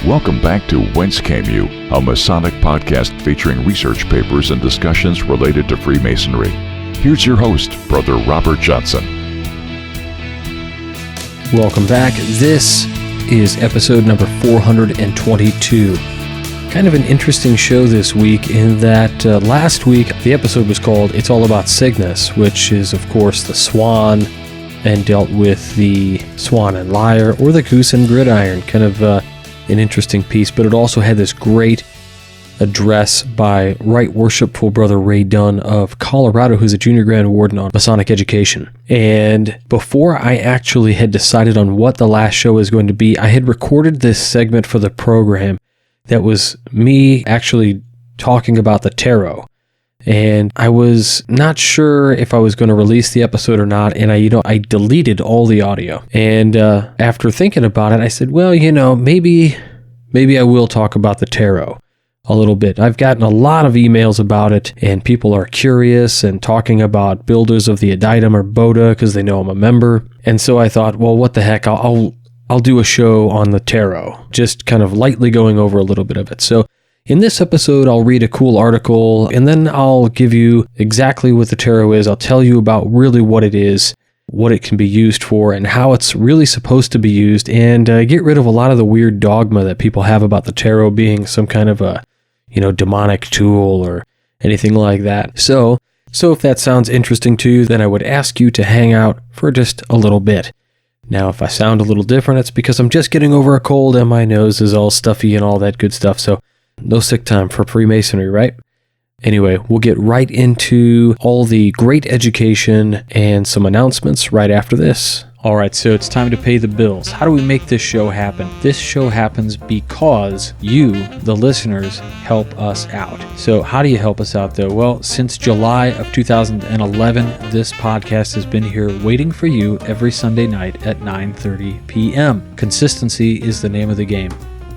Welcome back to Whence Came You, a Masonic podcast featuring research papers and discussions related to Freemasonry. Here's your host, Brother Robert Johnson. Welcome back. This is episode number 422. Kind of an interesting show this week in that last week the episode was called It's All About Cygnus, which is of course the swan, and dealt with the swan and lyre, or the goose and gridiron, kind of an interesting piece, but it also had this great address by Right Worshipful Brother Ray Dunn of Colorado, who's a Junior Grand Warden on Masonic education. And before I actually had decided on what the last show was going to be, I had recorded this segment for the program that was me actually talking about the tarot. And I was not sure if I was going to release the episode or not, and I deleted all the audio. And after thinking about it, I said, well, maybe I will talk about the tarot a little bit. I've gotten a lot of emails about it, and people are curious and talking about builders of the Addendum or Boda because they know I'm a member. And so I thought, well, what the heck, I'll do a show on the tarot, just kind of lightly going over a little bit of it. So in this episode, I'll read a cool article, and then I'll give you exactly what the tarot is. I'll tell you about really what it is, what it can be used for, and how it's really supposed to be used, and get rid of a lot of the weird dogma that people have about the tarot being some kind of a, demonic tool or anything like that. So if that sounds interesting to you, then I would ask you to hang out for just a little bit. Now, if I sound a little different, it's because I'm just getting over a cold and my nose is all stuffy and all that good stuff, so no sick time for Freemasonry, right? Anyway, we'll get right into all the great education and some announcements right after this. All right, so it's time to pay the bills. How do we make this show happen? This show happens because you, the listeners, help us out. So how do you help us out, though? Well, since July of 2011, this podcast has been here waiting for you every Sunday night at 9:30 p.m. Consistency is the name of the game.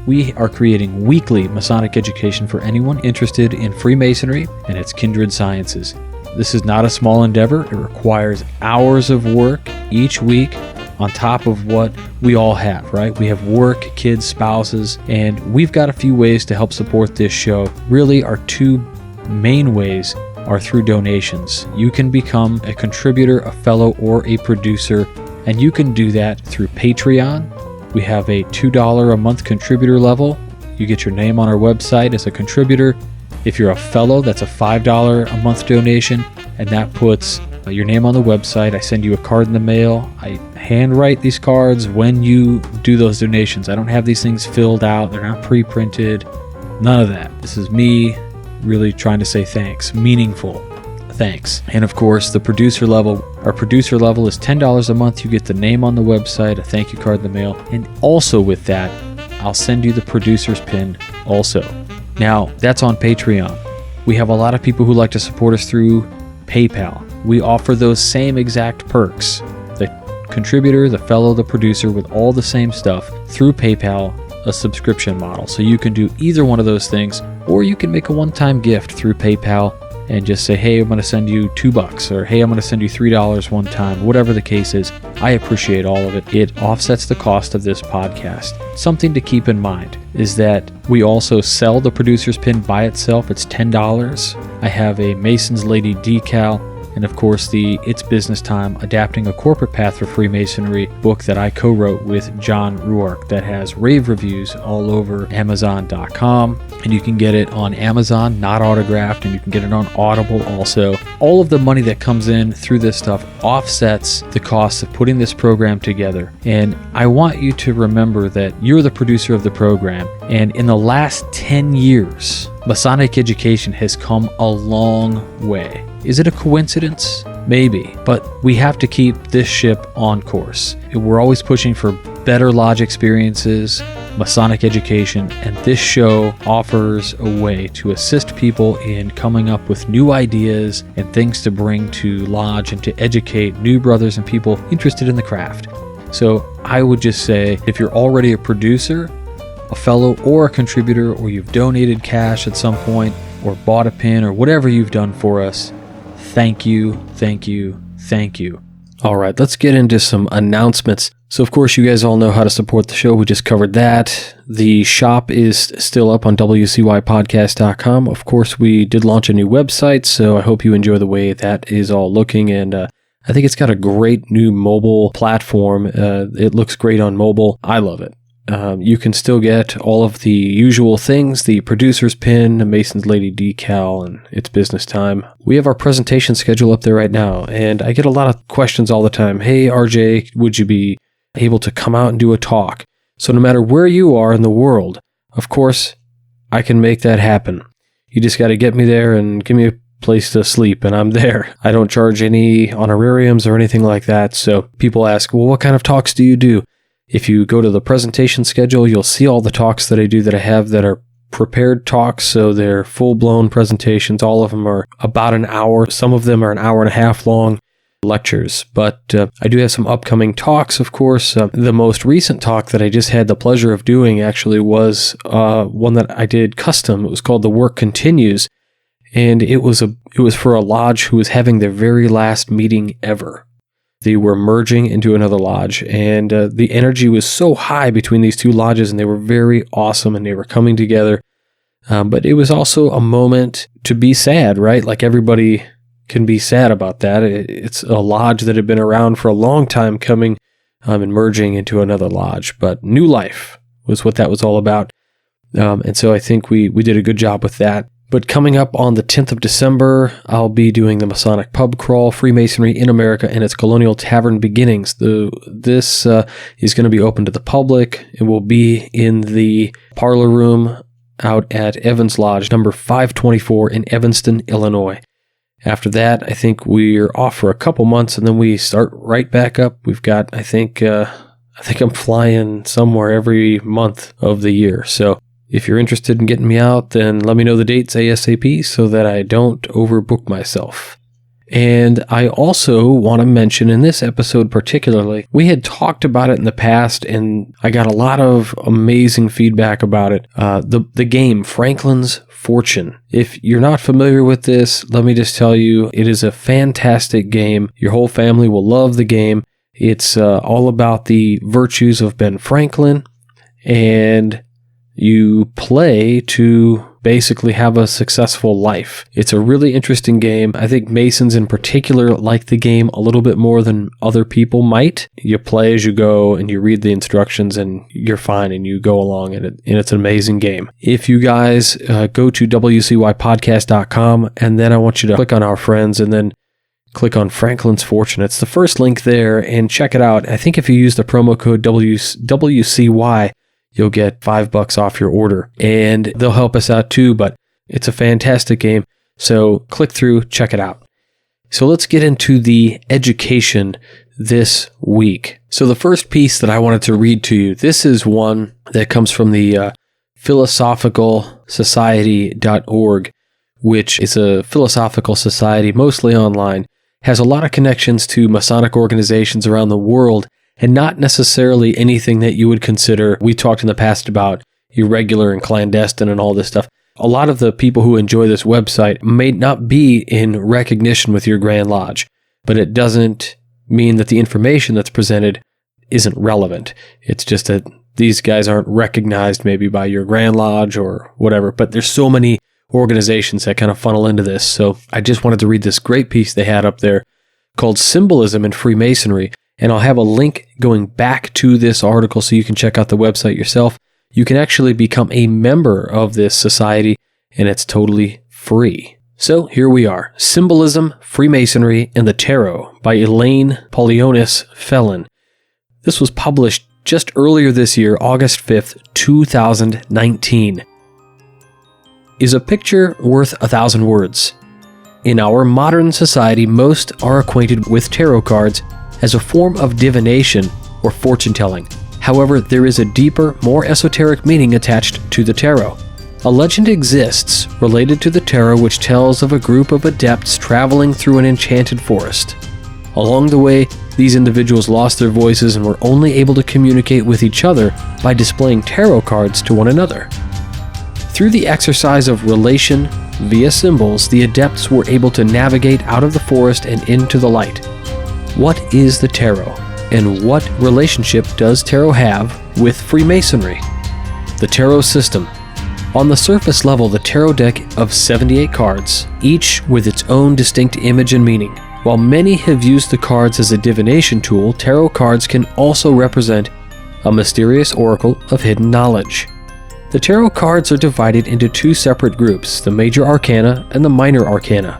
We are creating weekly Masonic education for anyone interested in Freemasonry and its kindred sciences. This is not a small endeavor. It requires hours of work each week on top of what we all have, right? We have work, kids, spouses, and we've got a few ways to help support this show. Really, our two main ways are through donations. You can become a contributor, a fellow, or a producer, and you can do that through Patreon. We have a $2 a month contributor level. You get your name on our website as a contributor. If you're a fellow, that's a $5 a month donation, and that puts your name on the website. I send you a card in the mail. I handwrite these cards when you do those donations. I don't have these things filled out. They're not pre-printed. None of that. This is me really trying to say thanks. Meaningful thanks. And of course, the producer level. Our producer level is $10 a month. You get the name on the website, a thank you card in the mail, and also with that, I'll send you the producer's pin also. Now, that's on Patreon. We have a lot of people who like to support us through PayPal. We offer those same exact perks. The contributor, the fellow, the producer, with all the same stuff through PayPal, a subscription model. So you can do either one of those things, or you can make a one-time gift through PayPal and just say, hey, I'm going to send you $2, or hey, I'm going to send you $3 one time, whatever the case is. I appreciate all of it. It offsets the cost of this podcast. Something to keep in mind is that we also sell the producer's pin by itself. It's $10. I have a Mason's Lady decal, and of course the It's Business Time, Adapting a Corporate Path for Freemasonry book that I co-wrote with John Ruark that has rave reviews all over Amazon.com, and you can get it on Amazon, not autographed, and you can get it on Audible also. All of the money that comes in through this stuff offsets the cost of putting this program together, and I want you to remember that you're the producer of the program, and in the last 10 years, Masonic education has come a long way. Is it a coincidence? Maybe, but we have to keep this ship on course. We're always pushing for better lodge experiences, Masonic education, and this show offers a way to assist people in coming up with new ideas and things to bring to lodge and to educate new brothers and people interested in the craft. So I would just say, if you're already a producer, a fellow, or a contributor, or you've donated cash at some point, or bought a pin, or whatever you've done for us, thank you, thank you, thank you. All right, let's get into some announcements. So, of course, you guys all know how to support the show. We just covered that. The shop is still up on wcypodcast.com. Of course, we did launch a new website, so I hope you enjoy the way that is all looking. And I think it's got a great new mobile platform. It looks great on mobile. I love it. You can still get all of the usual things, the producer's pin, the Mason's Lady decal, and It's Business Time. We have our presentation schedule up there right now, and I get a lot of questions all the time. Hey, RJ, would you be able to come out and do a talk? So no matter where you are in the world, of course, I can make that happen. You just got to get me there and give me a place to sleep, and I'm there. I don't charge any honorariums or anything like that, so people ask, well, what kind of talks do you do? If you go to the presentation schedule, you'll see all the talks that I do that I have that are prepared talks, so they're full-blown presentations. All of them are about an hour. Some of them are an hour and a half long lectures. But I do have some upcoming talks, of course. The most recent talk that I just had the pleasure of doing actually was one that I did custom. It was called The Work Continues, and it was for a lodge who was having their very last meeting ever. They were merging into another lodge, and the energy was so high between these two lodges, and they were very awesome, and they were coming together. But it was also a moment to be sad, right? Like everybody can be sad about that. It's a lodge that had been around for a long time coming and merging into another lodge. But new life was what that was all about. And so I think we did a good job with that. But coming up on the 10th of December, I'll be doing the Masonic Pub Crawl, Freemasonry in America and its Colonial Tavern Beginnings. This is going to be open to the public. It will be in the parlor room out at Evans Lodge, number 524 in Evanston, Illinois. After that, I think we're off for a couple months, and then we start right back up. We've got, I think I'm flying somewhere every month of the year. So if you're interested in getting me out, then let me know the dates ASAP so that I don't overbook myself. And I also want to mention in this episode particularly, we had talked about it in the past, and I got a lot of amazing feedback about it. The game, Franklin's Fortune. If you're not familiar with this, let me just tell you, it is a fantastic game. Your whole family will love the game. It's all about the virtues of Ben Franklin, and you play to basically have a successful life. It's a really interesting game. I think Masons in particular like the game a little bit more than other people might. You play as you go and you read the instructions and you're fine and you go along, and it's an amazing game. If you guys go to wcypodcast.com, and then I want you to click on Our Friends and then click on Franklin's Fortune. It's the first link there, and check it out. I think if you use the promo code WCY, you'll get $5 off your order, and they'll help us out too, but it's a fantastic game. So click through, check it out. So let's get into the education this week. So the first piece that I wanted to read to you, this is one that comes from the philosophicalsociety.org, which is a philosophical society, mostly online, has a lot of connections to Masonic organizations around the world, and not necessarily anything that you would consider. We talked in the past about irregular and clandestine and all this stuff. A lot of the people who enjoy this website may not be in recognition with your Grand Lodge, but it doesn't mean that the information that's presented isn't relevant. It's just that these guys aren't recognized maybe by your Grand Lodge or whatever, but there's so many organizations that kind of funnel into this. So I just wanted to read this great piece they had up there called Symbolism in Freemasonry. And I'll have a link going back to this article so you can check out the website yourself. You can actually become a member of this society, and it's totally free. So here we are. Symbolism, Freemasonry, and the Tarot by Elaine Polionis Felon. This was published just earlier this year, August 5th, 2019. Is a picture worth 1,000 words? In our modern society, most are acquainted with tarot cards as a form of divination or fortune-telling. However, there is a deeper, more esoteric meaning attached to the tarot. A legend exists related to the tarot which tells of a group of adepts traveling through an enchanted forest. Along the way, these individuals lost their voices and were only able to communicate with each other by displaying tarot cards to one another. Through the exercise of relation via symbols, the adepts were able to navigate out of the forest and into the light. What is the tarot, and what relationship does tarot have with Freemasonry? The tarot system. On the surface level, the tarot deck of 78 cards, each with its own distinct image and meaning. While many have used the cards as a divination tool, tarot cards can also represent a mysterious oracle of hidden knowledge. The tarot cards are divided into two separate groups, the major arcana and the minor arcana.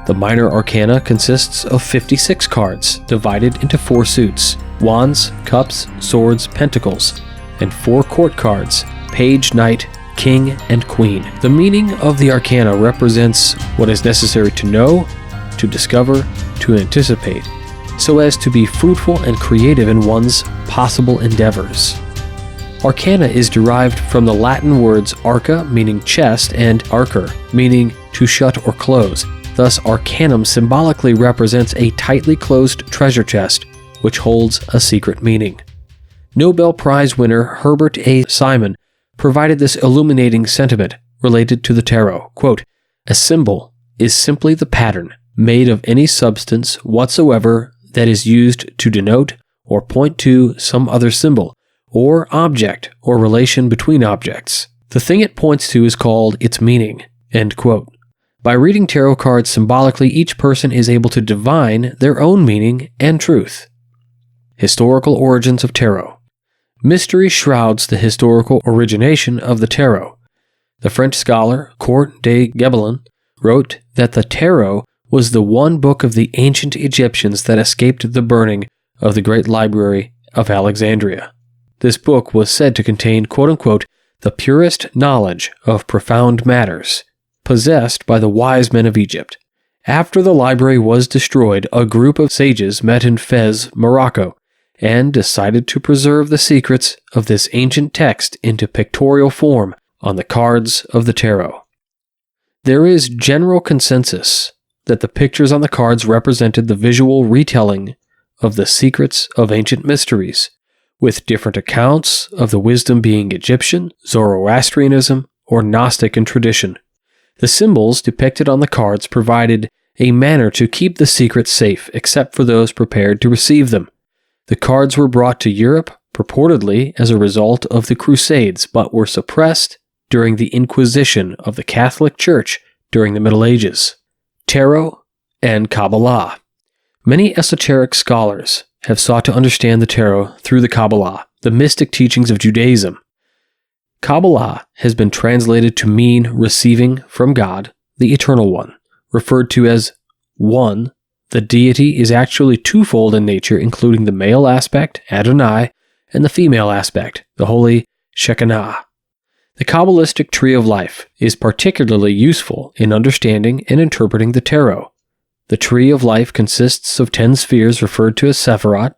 The minor arcana consists of 56 cards, divided into 4 suits: wands, cups, swords, pentacles, and 4 court cards: page, knight, king, and queen. The meaning of the arcana represents what is necessary to know, to discover, to anticipate, so as to be fruitful and creative in one's possible endeavors. Arcana is derived from the Latin words arca, meaning chest, and arcere, meaning to shut or close. Thus, arcanum symbolically represents a tightly closed treasure chest, which holds a secret meaning. Nobel Prize winner Herbert A. Simon provided this illuminating sentiment related to the tarot. Quote, "A symbol is simply the pattern, made of any substance whatsoever, that is used to denote or point to some other symbol, or object, or relation between objects. The thing it points to is called its meaning." End quote. By reading tarot cards symbolically, each person is able to divine their own meaning and truth. Historical origins of tarot. Mystery shrouds the historical origination of the tarot. The French scholar Court de Gebelin wrote that the tarot was the one book of the ancient Egyptians that escaped the burning of the Great Library of Alexandria. This book was said to contain, quote-unquote, the purest knowledge of profound matters, possessed by the wise men of Egypt. After the library was destroyed, a group of sages met in Fez, Morocco, and decided to preserve the secrets of this ancient text into pictorial form on the cards of the tarot. There is general consensus that the pictures on the cards represented the visual retelling of the secrets of ancient mysteries, with different accounts of the wisdom being Egyptian, Zoroastrianism, or Gnostic in tradition. The symbols depicted on the cards provided a manner to keep the secrets safe, except for those prepared to receive them. The cards were brought to Europe, purportedly as a result of the Crusades, but were suppressed during the Inquisition of the Catholic Church during the Middle Ages. Tarot and Kabbalah. Many esoteric scholars have sought to understand the tarot through the Kabbalah, the mystic teachings of Judaism. Kabbalah has been translated to mean receiving from God, the Eternal One. Referred to as one, the deity is actually twofold in nature, including the male aspect, Adonai, and the female aspect, the holy Shekinah. The Kabbalistic tree of life is particularly useful in understanding and interpreting the tarot. The tree of life consists of 10 spheres referred to as Sephirot,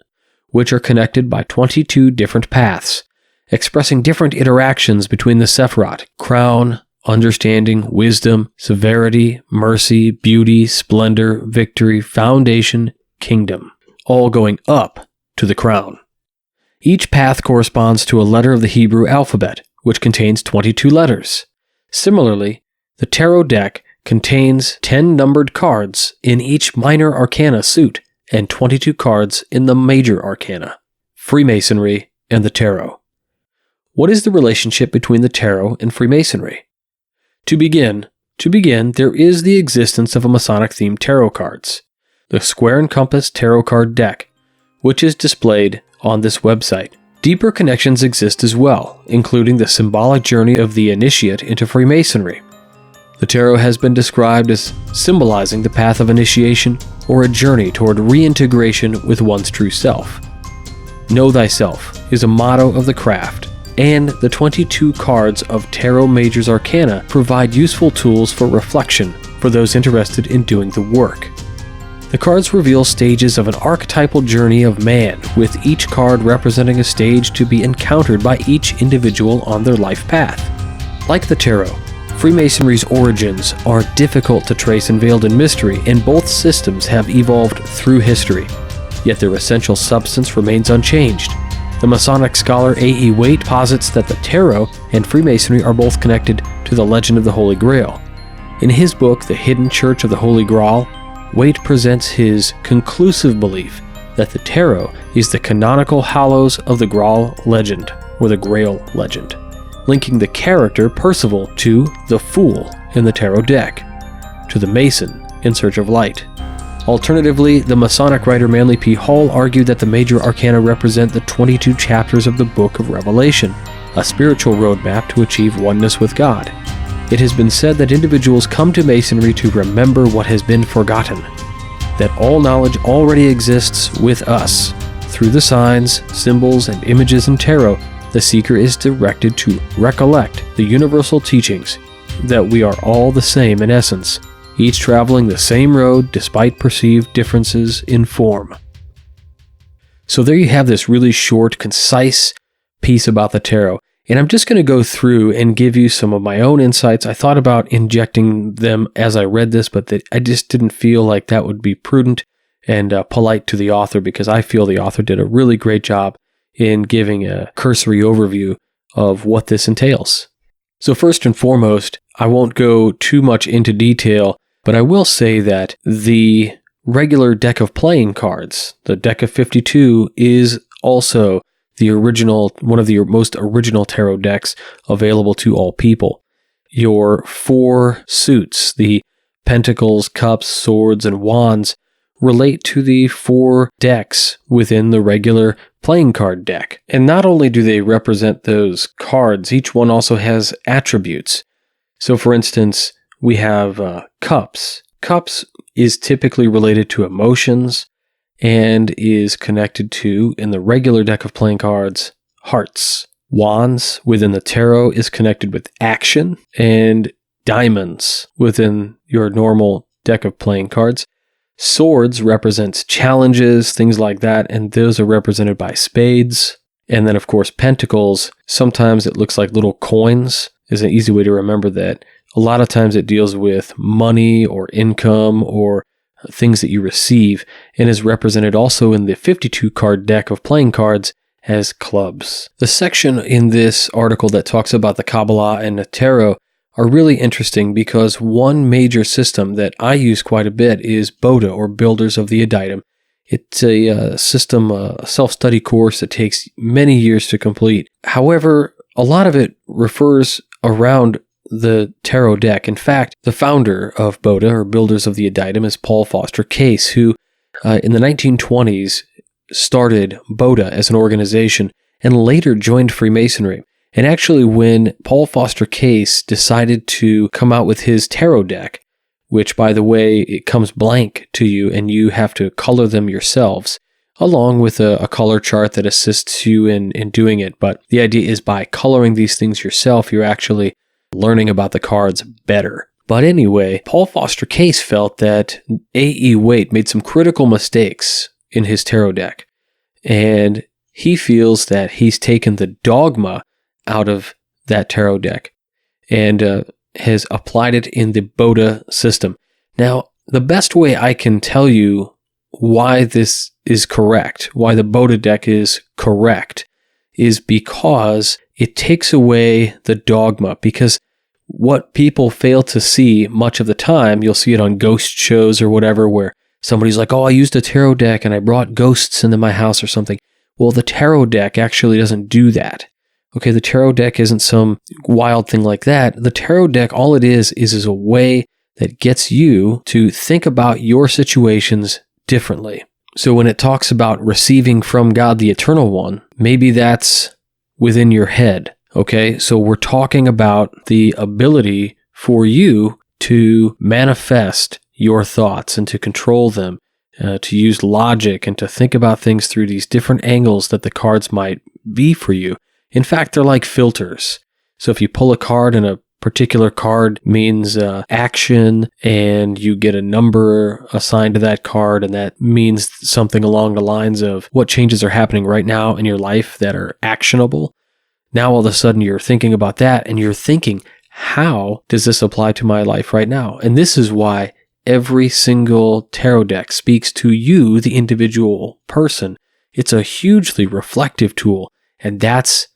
which are connected by 22 different paths, expressing different interactions between the Sephirot: crown, understanding, wisdom, severity, mercy, beauty, splendor, victory, foundation, kingdom, all going up to the crown. Each path corresponds to a letter of the Hebrew alphabet, which contains 22 letters. Similarly, the tarot deck contains 10 numbered cards in each minor arcana suit and 22 cards in the major arcana. Freemasonry and the tarot. What is the relationship between the tarot and Freemasonry? To begin, there is the existence of a Masonic-themed tarot cards, the Square and Compass Tarot Card Deck, which is displayed on this website. Deeper connections exist as well, including the symbolic journey of the initiate into Freemasonry. The tarot has been described as symbolizing the path of initiation or a journey toward reintegration with one's true self. Know thyself is a motto of the craft, and the 22 cards of Tarot Major's Arcana provide useful tools for reflection for those interested in doing the work. The cards reveal stages of an archetypal journey of man, with each card representing a stage to be encountered by each individual on their life path. Like the tarot, Freemasonry's origins are difficult to trace and veiled in mystery, and both systems have evolved through history, yet their essential substance remains unchanged. The Masonic scholar A.E. Waite posits that the tarot and Freemasonry are both connected to the legend of the Holy Grail. In his book, The Hidden Church of the Holy Grail, Waite presents his conclusive belief that the tarot is the canonical hallows of the Graal legend, or the Grail legend, linking the character Percival to the Fool in the tarot deck, to the Mason in search of light. Alternatively, the Masonic writer Manly P. Hall argued that the major arcana represent the 22 chapters of the Book of Revelation, a spiritual roadmap to achieve oneness with God. It has been said that individuals come to Masonry to remember what has been forgotten, that all knowledge already exists with us. Through the signs, symbols, and images in tarot, the seeker is directed to recollect the universal teachings that we are all the same in essence, each traveling the same road despite perceived differences in form. So there you have this really short, concise piece about the tarot. And I'm just going to go through and give you some of my own insights. I thought about injecting them as I read this, but I just didn't feel like that would be prudent and polite to the author, because I feel the author did a really great job in giving a cursory overview of what this entails. So first and foremost, I won't go too much into detail, but I will say that the regular deck of playing cards, the deck of 52, is also the original, one of the most original tarot decks available to all people. Your 4 suits, the pentacles, cups, swords, and wands, relate to the 4 decks within the regular playing card deck. And not only do they represent those cards, each one also has attributes. So for instance, we have cups. Cups is typically related to emotions, and is connected to, in the regular deck of playing cards, hearts. Wands within the tarot is connected with action, and diamonds within your normal deck of playing cards. Swords represents challenges, things like that, and those are represented by spades. And then, of course, pentacles, sometimes it looks like little coins, is an easy way to remember that. A lot of times it deals with money or income or things that you receive, and is represented also in the 52 card deck of playing cards as clubs. The section in this article that talks about the Kabbalah and the tarot are really interesting, because one major system that I use quite a bit is BODA, or Builders of the Adytum. It's a system, a self-study course that takes many years to complete. However, a lot of it refers around the tarot deck. In fact, the founder of BODA, or Builders of the Adytum, is Paul Foster Case, who in the 1920s started BODA as an organization and later joined Freemasonry. And actually, when Paul Foster Case decided to come out with his tarot deck, which, by the way, it comes blank to you and you have to color them yourselves, along with a color chart that assists you in doing it. But the idea is, by coloring these things yourself, you're actually learning about the cards better. But anyway, Paul Foster Case felt that A.E. Waite made some critical mistakes in his tarot deck, and he feels that he's taken the dogma out of that tarot deck and has applied it in the BODA system. Now, the best way I can tell you why this is correct, why the BODA deck is correct, is because it takes away the dogma. Because what people fail to see much of the time, you'll see it on ghost shows or whatever, where somebody's like, oh, I used a tarot deck and I brought ghosts into my house or something. Well, the tarot deck actually doesn't do that. Okay, the tarot deck isn't some wild thing like that. The tarot deck, all it is a way that gets you to think about your situations differently. So when it talks about receiving from God the Eternal One, maybe that's within your head. Okay, so we're talking about the ability for you to manifest your thoughts and to control them, to use logic and to think about things through these different angles that the cards might be for you. In fact, they're like filters. So if you pull a card and a particular card means action, and you get a number assigned to that card, and that means something along the lines of what changes are happening right now in your life that are actionable. Now all of a sudden you're thinking about that, and you're thinking, how does this apply to my life right now? And this is why every single tarot deck speaks to you, the individual person. It's a hugely reflective tool, and that's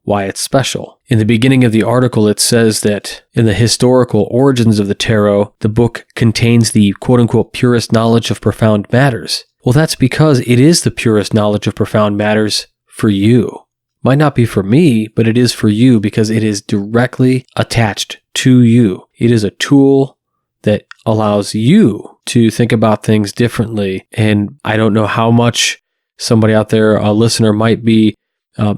why it's special. In the beginning of the article, it says that in the historical origins of the tarot, the book contains the quote-unquote purest knowledge of profound matters. Well, that's because it is the purest knowledge of profound matters for you. Might not be for me, but it is for you because it is directly attached to you. It is a tool that allows you to think about things differently. And I don't know how much somebody out there, a listener, might be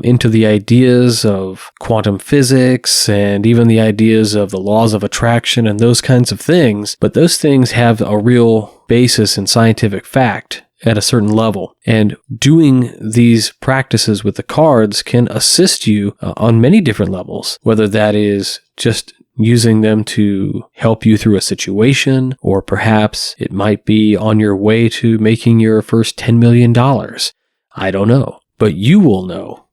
into the ideas of quantum physics and even the ideas of the laws of attraction and those kinds of things, but those things have a real basis in scientific fact at a certain level. And doing these practices with the cards can assist you on many different levels, whether that is just using them to help you through a situation, or perhaps it might be on your way to making your first $10 million. I don't know, but you will know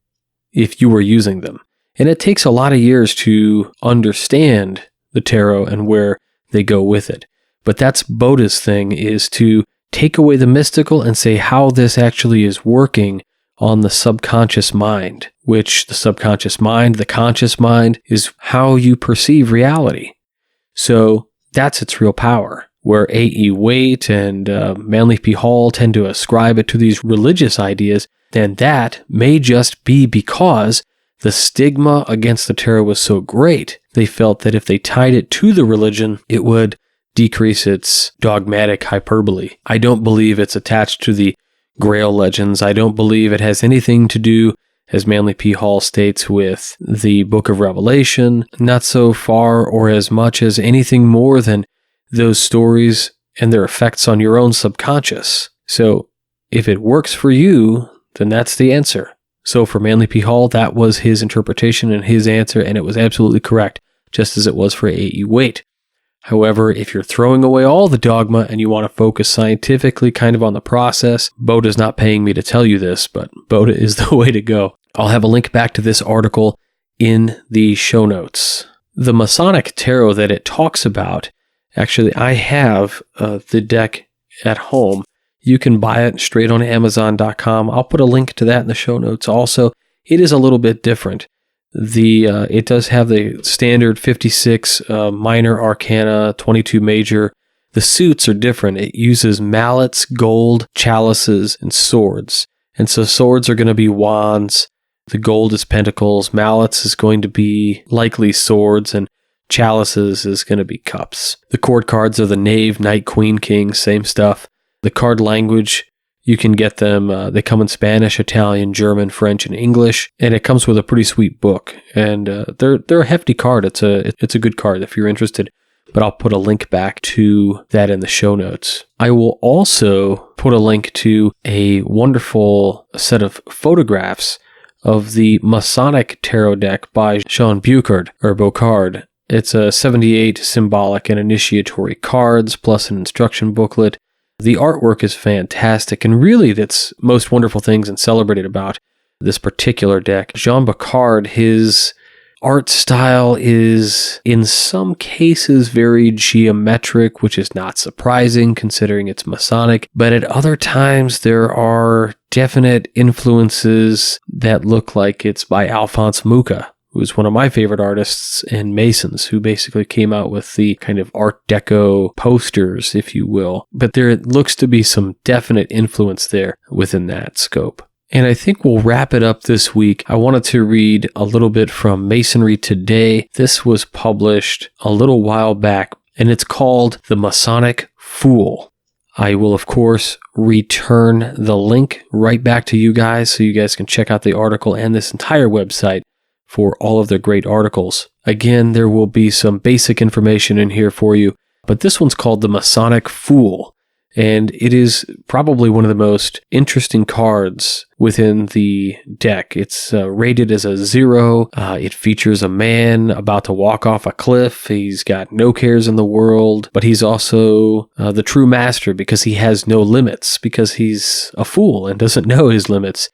if you are using them. And it takes a lot of years to understand the tarot and where they go with it. But that's Boda's thing, is to take away the mystical and say how this actually is working on the subconscious mind, which the subconscious mind, the conscious mind, is how you perceive reality. So that's its real power. Where A.E. Waite and Manly P. Hall tend to ascribe it to these religious ideas, then that may just be because the stigma against the tarot was so great, they felt that if they tied it to the religion, it would decrease its dogmatic hyperbole. I don't believe it's attached to the Grail legends. I don't believe it has anything to do, as Manly P. Hall states, with the Book of Revelation, not so far or as much as anything more than those stories and their effects on your own subconscious. So if it works for you, then that's the answer. So for Manly P. Hall, that was his interpretation and his answer, and it was absolutely correct, just as it was for A.E. Waite. However, if you're throwing away all the dogma and you want to focus scientifically kind of on the process, Boda's not paying me to tell you this, but Boda is the way to go. I'll have a link back to this article in the show notes. The Masonic tarot that it talks about, actually, I have the deck at home. You can buy it straight on Amazon.com. I'll put a link to that in the show notes also. It is a little bit different. It does have the standard 56 minor arcana, 22 major. The suits are different. It uses mallets, gold, chalices, and swords. And so swords are going to be wands. The gold is pentacles. Mallets is going to be likely swords, and chalices is going to be cups. The court cards are the knave, knight, queen, king, same stuff. The card language, you can get them, they come in Spanish, Italian, German, French, and English, and it comes with a pretty sweet book. And they're a hefty card. It's a good card if you're interested, but I'll put a link back to that in the show notes. I will also put a link to a wonderful set of photographs of the Masonic tarot deck by Sean Bocard. It's a 78 symbolic and initiatory cards plus an instruction booklet. The artwork is fantastic, and really that's most wonderful things and celebrated about this particular deck. Jean Bocard, his art style is in some cases very geometric, which is not surprising considering it's Masonic, but at other times there are definite influences that look like it's by Alphonse Mucha, who's one of my favorite artists and Masons, who basically came out with the kind of Art Deco posters, if you will. But there looks to be some definite influence there within that scope. And I think we'll wrap it up this week. I wanted to read a little bit from Masonry Today. This was published a little while back, and it's called The Masonic Fool. I will, of course, return the link right back to you guys so you guys can check out the article and this entire website for all of their great articles. Again, there will be some basic information in here for you, but this one's called The Masonic Fool, and it is probably one of the most interesting cards within the deck. It's rated as a 0. It features a man about to walk off a cliff. He's got no cares in the world, but he's also the true master because he has no limits, because he's a fool and doesn't know his limits.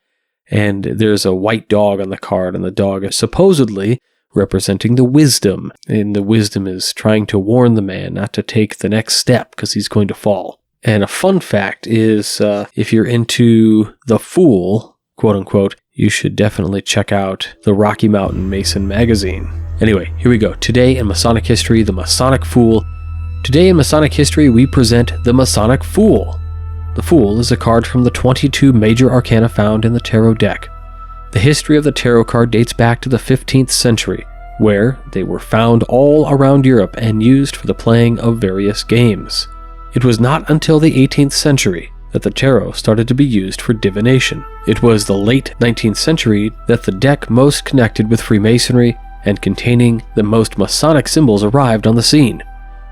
And there's a white dog on the card, and the dog is supposedly representing the wisdom. And the wisdom is trying to warn the man not to take the next step because he's going to fall. And a fun fact is, if you're into the Fool, quote unquote, you should definitely check out the Rocky Mountain Mason magazine. Anyway, here we go. Today in Masonic history, the Masonic Fool. Today in Masonic history, we present the Masonic Fool. The Fool is a card from the 22 major arcana found in the tarot deck. The history of the tarot card dates back to the 15th century, where they were found all around Europe and used for the playing of various games. It was not until the 18th century that the tarot started to be used for divination. It was the late 19th century that the deck most connected with Freemasonry and containing the most Masonic symbols arrived on the scene.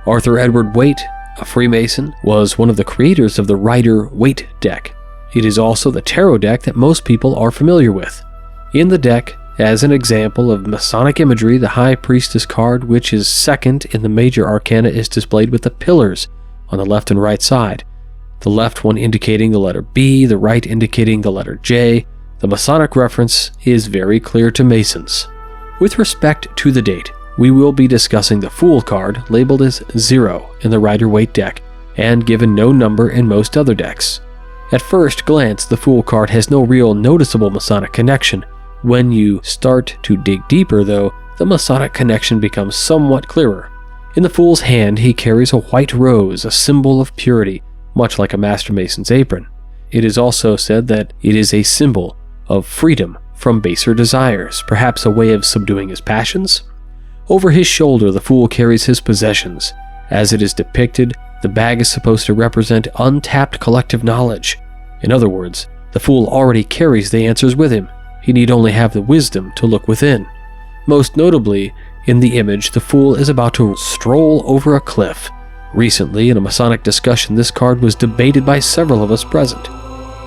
Arthur Edward Waite, a Freemason, was one of the creators of the Rider-Waite deck. It is also the tarot deck that most people are familiar with. In the deck, as an example of Masonic imagery, the High Priestess card, which is second in the major arcana, is displayed with the pillars on the left and right side. The left one indicating the letter B, the right indicating the letter J. The Masonic reference is very clear to Masons. With respect to the date, we will be discussing the Fool card, labeled as 0 in the Rider-Waite deck, and given no number in most other decks. At first glance, the Fool card has no real noticeable Masonic connection. When you start to dig deeper, though, the Masonic connection becomes somewhat clearer. In the Fool's hand, he carries a white rose, a symbol of purity, much like a Master Mason's apron. It is also said that it is a symbol of freedom from baser desires, perhaps a way of subduing his passions. Over his shoulder, the Fool carries his possessions. As it is depicted, the bag is supposed to represent untapped collective knowledge. In other words, the Fool already carries the answers with him. He need only have the wisdom to look within. Most notably, in the image, the Fool is about to stroll over a cliff. Recently, in a Masonic discussion, this card was debated by several of us present.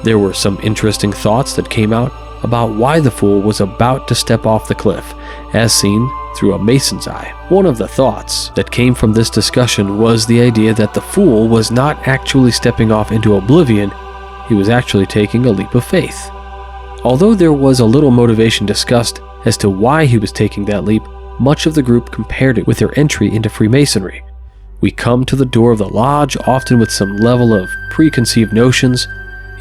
There were some interesting thoughts that came out about why the Fool was about to step off the cliff, as seen through a Mason's eye. One of the thoughts that came from this discussion was the idea that the Fool was not actually stepping off into oblivion, he was actually taking a leap of faith. Although there was a little motivation discussed as to why he was taking that leap, much of the group compared it with their entry into Freemasonry. We come to the door of the lodge, often with some level of preconceived notions.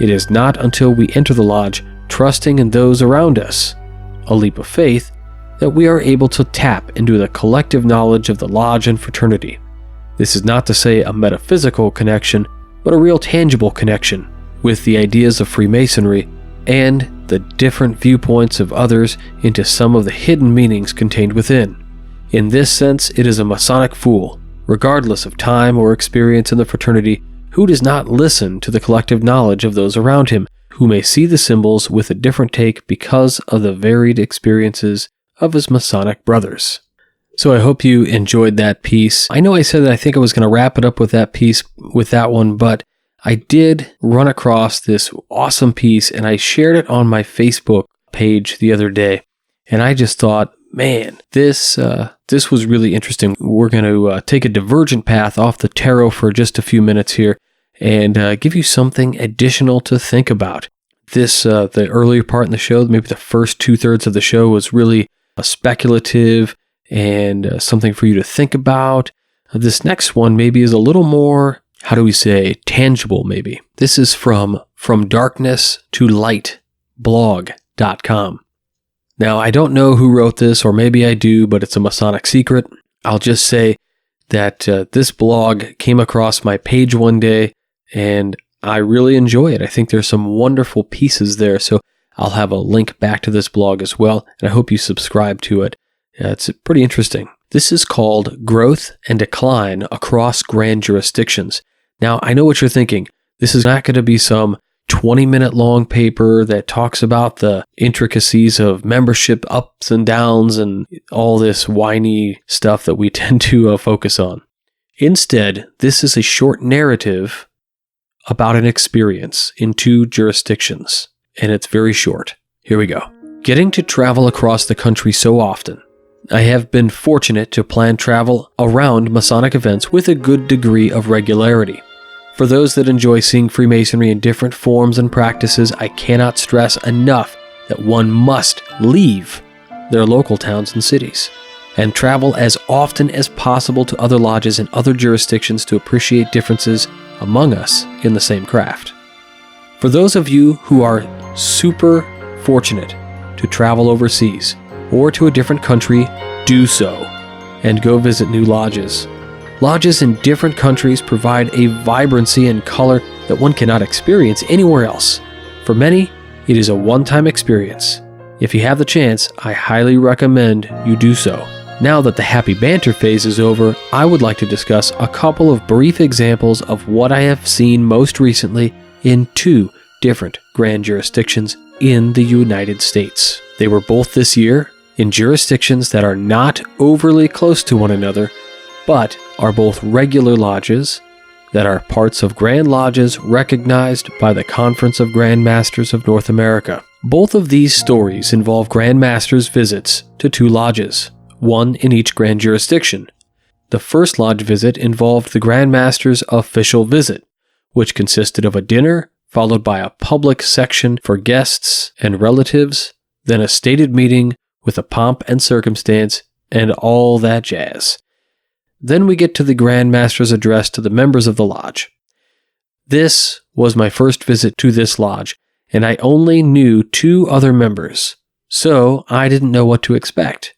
It is not until we enter the lodge, trusting in those around us, a leap of faith, that we are able to tap into the collective knowledge of the lodge and fraternity. This is not to say a metaphysical connection, but a real tangible connection with the ideas of Freemasonry and the different viewpoints of others into some of the hidden meanings contained within. In this sense, it is a Masonic fool, regardless of time or experience in the fraternity, who does not listen to the collective knowledge of those around him, who may see the symbols with a different take because of the varied experiences of his Masonic brothers. So I hope you enjoyed that piece. I know I said that I think I was going to wrap it up with that piece, with that one, but I did run across this awesome piece and I shared it on my Facebook page the other day. And I just thought, man, this was really interesting. We're going to take a divergent path off the tarot for just a few minutes here and give you something additional to think about. The earlier part in the show, maybe the first 2/3 of the show, was really speculative and something for you to think about. This next one maybe is a little more, how do we say, tangible maybe. This is from Darkness to Light blog.com. Now, I don't know who wrote this, or maybe I do, but it's a Masonic secret. I'll just say that this blog came across my page one day, and I really enjoy it. I think there's some wonderful pieces there, so I'll have a link back to this blog as well, and I hope you subscribe to it. It's pretty interesting. This is called Growth and Decline Across Grand Jurisdictions. Now, I know what you're thinking. This is not going to be some 20-minute long paper that talks about the intricacies of membership ups and downs and all this whiny stuff that we tend to focus on. Instead, this is a short narrative about an experience in 2 jurisdictions, and it's very short. Here we go. Getting to travel across the country so often, I have been fortunate to plan travel around Masonic events with a good degree of regularity. For those that enjoy seeing Freemasonry in different forms and practices, I cannot stress enough that one must leave their local towns and cities and travel as often as possible to other lodges in other jurisdictions to appreciate differences among us in the same craft. For those of you who are super fortunate to travel overseas or to a different country, do so and go visit new lodges. Lodges in different countries provide a vibrancy and color that one cannot experience anywhere else. For many, it is a one-time experience. If you have the chance, I highly recommend you do so. Now that the happy banter phase is over, I would like to discuss a couple of brief examples of what I have seen most recently in two different grand jurisdictions in the United States. They were both this year in jurisdictions that are not overly close to one another, but are both regular lodges that are parts of Grand Lodges recognized by the Conference of Grand Masters of North America. Both of these stories involve Grand Masters' visits to two lodges, one in each grand jurisdiction. The first lodge visit involved the Grand Master's official visit, which consisted of a dinner followed by a public section for guests and relatives, then a stated meeting with a pomp and circumstance and all that jazz. Then we get to the Grand Master's address to the members of the lodge. This was my first visit to this lodge, and I only knew two other members, so I didn't know what to expect.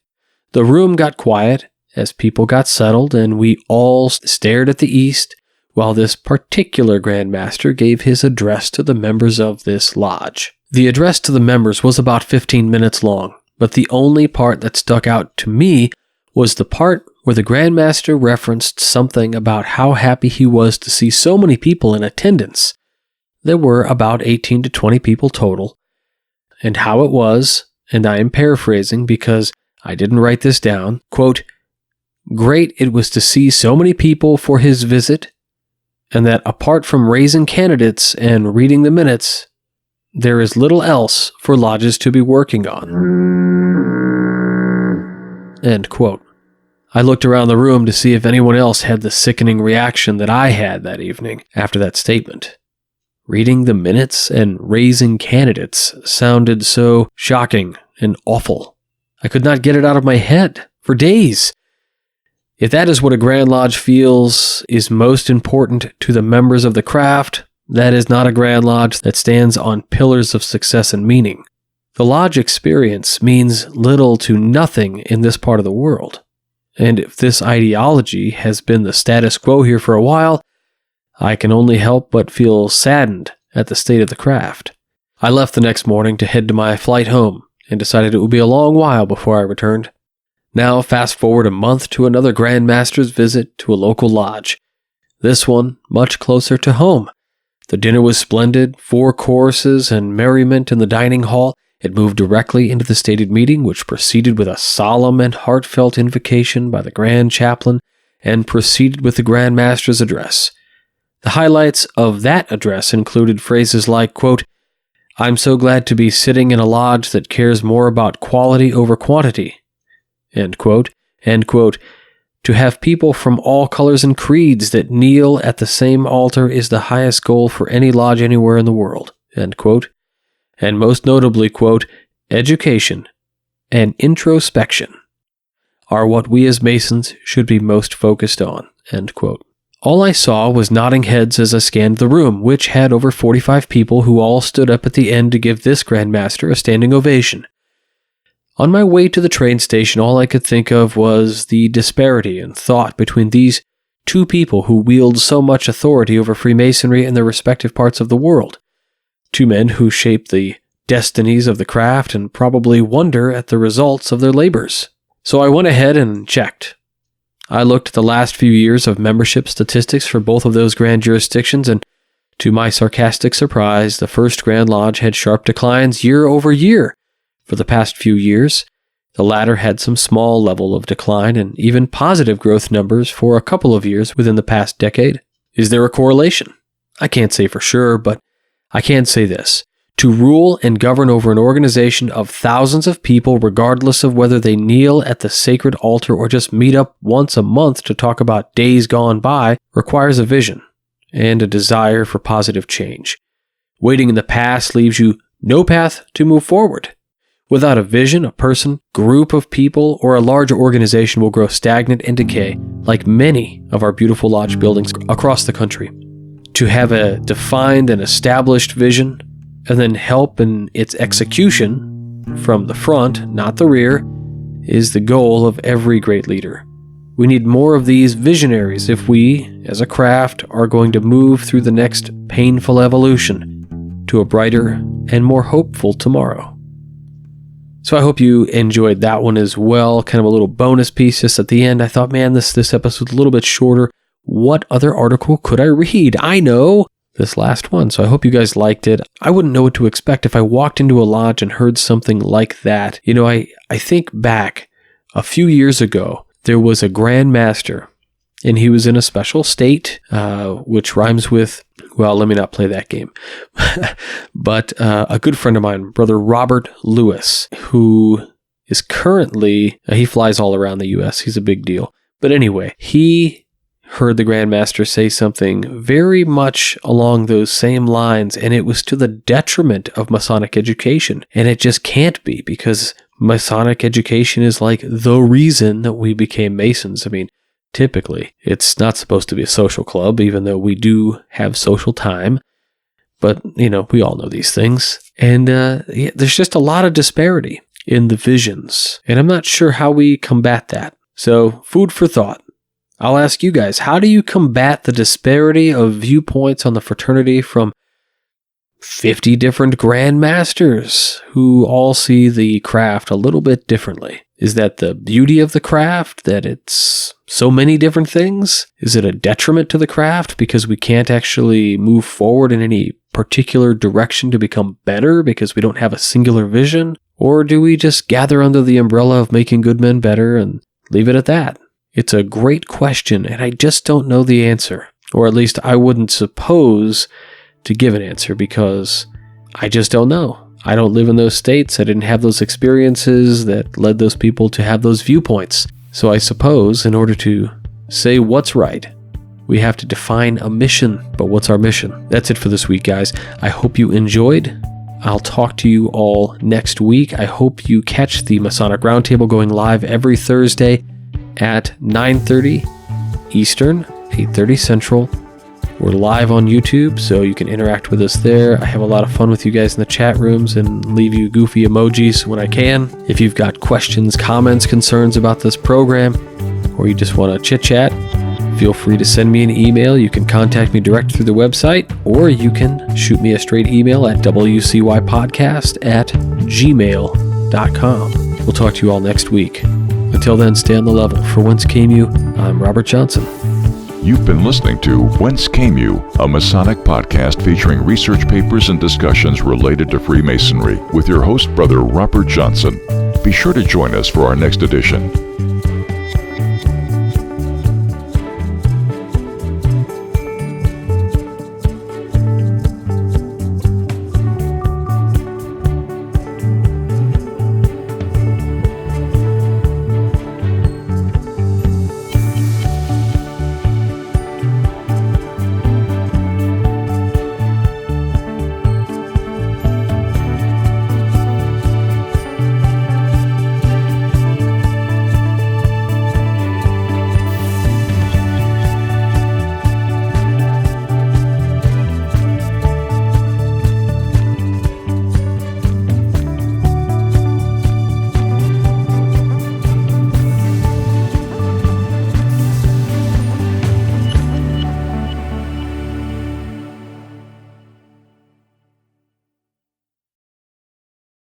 The room got quiet as people got settled, and we all stared at the east while this particular Grand Master gave his address to the members of this lodge. The address to the members was about 15 minutes long, but the only part that stuck out to me was the part where the Grand Master referenced something about how happy he was to see so many people in attendance. There were about 18 to 20 people total, and how it was, and I am paraphrasing because I didn't write this down, quote, "Great it was to see so many people for his visit, and that apart from raising candidates and reading the minutes, there is little else for lodges to be working on." End quote. I looked around the room to see if anyone else had the sickening reaction that I had that evening after that statement. Reading the minutes and raising candidates sounded so shocking and awful. I could not get it out of my head for days. If that is what a Grand Lodge feels is most important to the members of the craft, that is not a Grand Lodge that stands on pillars of success and meaning. The lodge experience means little to nothing in this part of the world. And if this ideology has been the status quo here for a while, I can only help but feel saddened at the state of the craft. I left the next morning to head to my flight home and decided it would be a long while before I returned. Now fast forward a month to another Grand Master's visit to a local lodge. This one much closer to home. The dinner was splendid, 4 courses and merriment in the dining hall. It moved directly into the stated meeting, which proceeded with a solemn and heartfelt invocation by the Grand Chaplain and proceeded with the Grand Master's address. The highlights of that address included phrases like, quote, "I'm so glad to be sitting in a lodge that cares more about quality over quantity," end quote, "To have people from all colors and creeds that kneel at the same altar is the highest goal for any lodge anywhere in the world," end quote, and most notably, quote, "Education and introspection are what we as Masons should be most focused on," end quote. All I saw was nodding heads as I scanned the room, which had over 45 people who all stood up at the end to give this Grand Master a standing ovation. On my way to the train station, all I could think of was the disparity in thought between these two people who wield so much authority over Freemasonry in their respective parts of the world. Two men who shape the destinies of the craft and probably wonder at the results of their labors. So I went ahead and checked. I looked at the last few years of membership statistics for both of those grand jurisdictions, and to my sarcastic surprise, the first Grand Lodge had sharp declines year over year for the past few years. The latter had some small level of decline and even positive growth numbers for a couple of years within the past decade. Is there a correlation? I can't say for sure, but I can say this. To rule and govern over an organization of thousands of people, regardless of whether they kneel at the sacred altar or just meet up once a month to talk about days gone by, requires a vision and a desire for positive change. Waiting in the past leaves you no path to move forward. Without a vision, a person, group of people, or a larger organization will grow stagnant and decay, like many of our beautiful lodge buildings across the country. To have a defined and established vision, and then help in its execution, from the front, not the rear, is the goal of every great leader. We need more of these visionaries if we, as a craft, are going to move through the next painful evolution to a brighter and more hopeful tomorrow. So I hope you enjoyed that one as well. Kind of a little bonus piece just at the end. I thought, man, this episode's a little bit shorter. What other article could I read? I know this last one. So I hope you guys liked it. I wouldn't know what to expect if I walked into a lodge and heard something like that. You know, I think back a few years ago, there was a Grand Master, and he was in a special state, which rhymes with, well, let me not play that game. But a good friend of mine, Brother Robert Lewis, who is currently, he flies all around the U.S. He's a big deal. But anyway, he heard the Grand Master say something very much along those same lines, and it was to the detriment of Masonic education. And it just can't be, because Masonic education is like the reason that we became Masons. I mean, typically, it's not supposed to be a social club, even though we do have social time. But, you know, we all know these things. And there's just a lot of disparity in the visions. And I'm not sure how we combat that. So, food for thought. I'll ask you guys, how do you combat the disparity of viewpoints on the fraternity from 50 different Grand Masters who all see the craft a little bit differently? Is that the beauty of the craft, that it's so many different things? Is it a detriment to the craft because we can't actually move forward in any particular direction to become better because we don't have a singular vision? Or do we just gather under the umbrella of making good men better and leave it at that? It's a great question, and I just don't know the answer. Or at least I wouldn't suppose to give an answer because I just don't know. I don't live in those states. I didn't have those experiences that led those people to have those viewpoints. So I suppose in order to say what's right, we have to define a mission. But what's our mission? That's it for this week, guys. I hope you enjoyed. I'll talk to you all next week. I hope you catch the Masonic Roundtable going live every Thursday at 9:30 Eastern, 8:30 Central. We're live on YouTube, so you can interact with us there. I have a lot of fun with you guys in the chat rooms and leave you goofy emojis when I can. If you've got questions, comments, concerns about this program, or you just want to chit-chat, feel free to send me an email. You can contact me direct through the website, or you can shoot me a straight email at wcypodcast@gmail.com. We'll talk to you all next week. Until then, stay on the level. For Whence Came You, I'm Robert Johnson. You've been listening to Whence Came You, a Masonic podcast featuring research papers and discussions related to Freemasonry with your host, Brother Robert Johnson. Be sure to join us for our next edition.